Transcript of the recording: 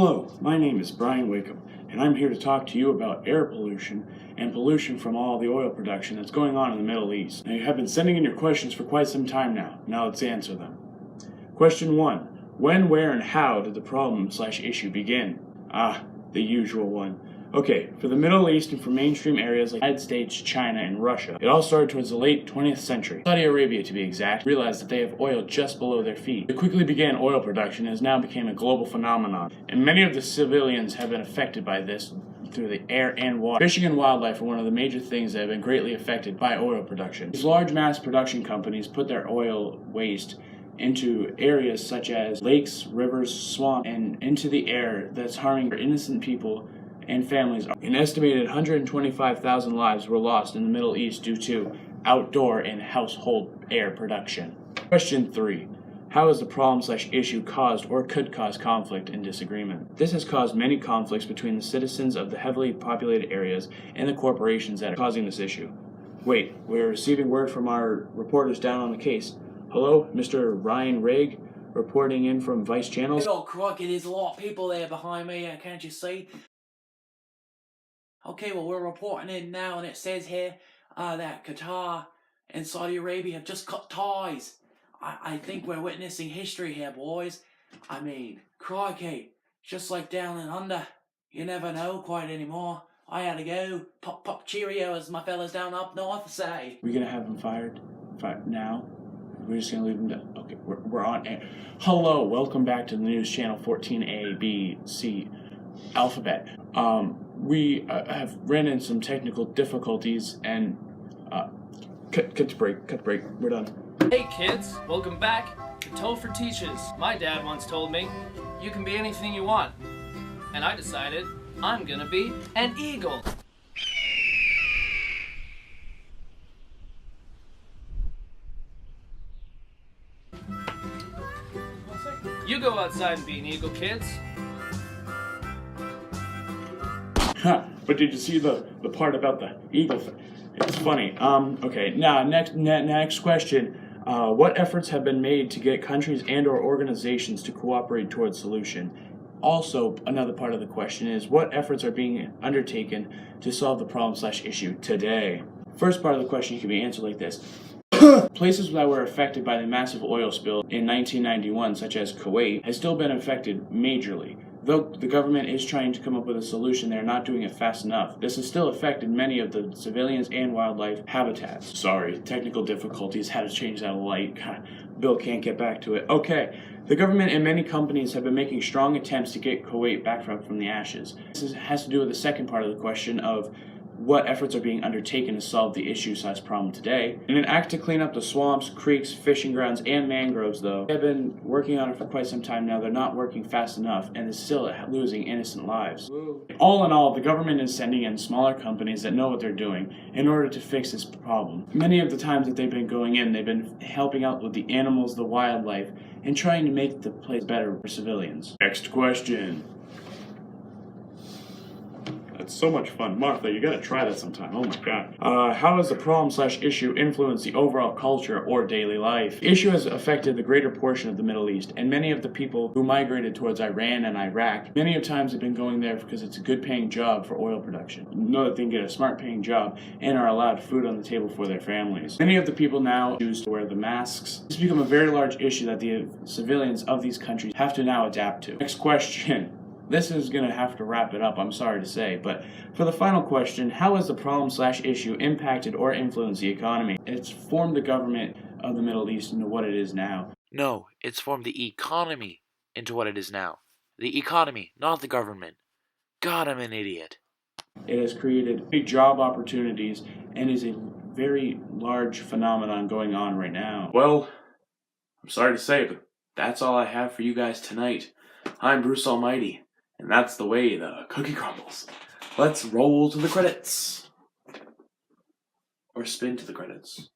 Hello, my name is Brian Wakeham, and I'm here to talk to you about air pollution and pollution from all the oil production that's going on in the Middle East. Now, you have been sending in your questions for quite some time now. Now let's answer them. Question 1. When, where, and how did the problem/issue begin? The usual one. Okay, for the Middle East and for mainstream areas like the United States, China, and Russia, it all started towards the late 20th century. Saudi Arabia, to be exact, realized that they have oil just below their feet. It quickly began oil production and has now become a global phenomenon, and many of the civilians have been affected by this through the air and water. Fishing and wildlife are one of the major things that have been greatly affected by oil production. These large mass production companies put their oil waste into areas such as lakes, rivers, swamps, and into the air that's harming innocent people and families. An estimated 125,000 lives were lost in the Middle East due to outdoor and household air production. Question 3. How has the problem/issue caused or could cause conflict and disagreement? This has caused many conflicts between the citizens of the heavily populated areas and the corporations that are causing this issue. Wait, we're receiving word from our reporters down on the case. Hello, Mr. Ryan Rigg, reporting in from Vice Channels. Oh, crikey, there's a lot of people there behind me, can't you see? Okay, well, we're reporting in now, and it says here that Qatar and Saudi Arabia have just cut ties. I think we're witnessing history here, boys. I mean, crikey, just like down and under. You never know quite anymore. I had to go. Pop, pop, cheerio, as my fellas down up north say. We're gonna have them fired? Now? We're just gonna leave them down? Okay, we're on air. Hello, welcome back to the news channel 14A, B, C, alphabet. We have ran into some technical difficulties and cut the break, we're done. Hey kids, welcome back to Toe for Teaches. My dad once told me, you can be anything you want. And I decided, I'm gonna be an eagle. You go outside and be an eagle, kids. But did you see the part about the eagle thing? It's funny. Okay, now next question. What efforts have been made to get countries and or organizations to cooperate towards solution? Also, another part of the question is, what efforts are being undertaken to solve the problem/issue today? First part of the question can be answered like this. Places that were affected by the massive oil spill in 1991, such as Kuwait, has still been affected majorly. Though the government is trying to come up with a solution, they're not doing it fast enough. This has still affected many of the civilians and wildlife habitats. Sorry, technical difficulties, had to change that light. Bill can't get back to it. Okay, the government and many companies have been making strong attempts to get Kuwait back from the ashes. This has to do with the second part of the question of what efforts are being undertaken to solve the issue/problem today. In an act to clean up the swamps, creeks, fishing grounds, and mangroves, though, they've been working on it for quite some time now. They're not working fast enough, and is still losing innocent lives. All in all, the government is sending in smaller companies that know what they're doing in order to fix this problem. Many of the times that they've been going in, they've been helping out with the animals, the wildlife, and trying to make the place better for civilians. Next question. It's so much fun. Martha, you gotta try that sometime. Oh my god. How has the problem/issue influenced the overall culture or daily life? The issue has affected the greater portion of the Middle East, and many of the people who migrated towards Iran and Iraq, many of times have been going there because it's a good paying job for oil production. Know that they can get a smart paying job and are allowed food on the table for their families. Many of the people now choose to wear the masks. It's become a very large issue that the civilians of these countries have to now adapt to. Next question. This is going to have to wrap it up, I'm sorry to say, but for the final question, how has the problem/issue impacted or influenced the economy? It's formed the government of the Middle East into what it is now. No, it's formed the economy into what it is now. The economy, not the government. God, I'm an idiot. It has created big job opportunities and is a very large phenomenon going on right now. Well, I'm sorry to say, but that's all I have for you guys tonight. I'm Bruce Almighty. And that's the way the cookie crumbles. Let's roll to the credits. Or spin to the credits.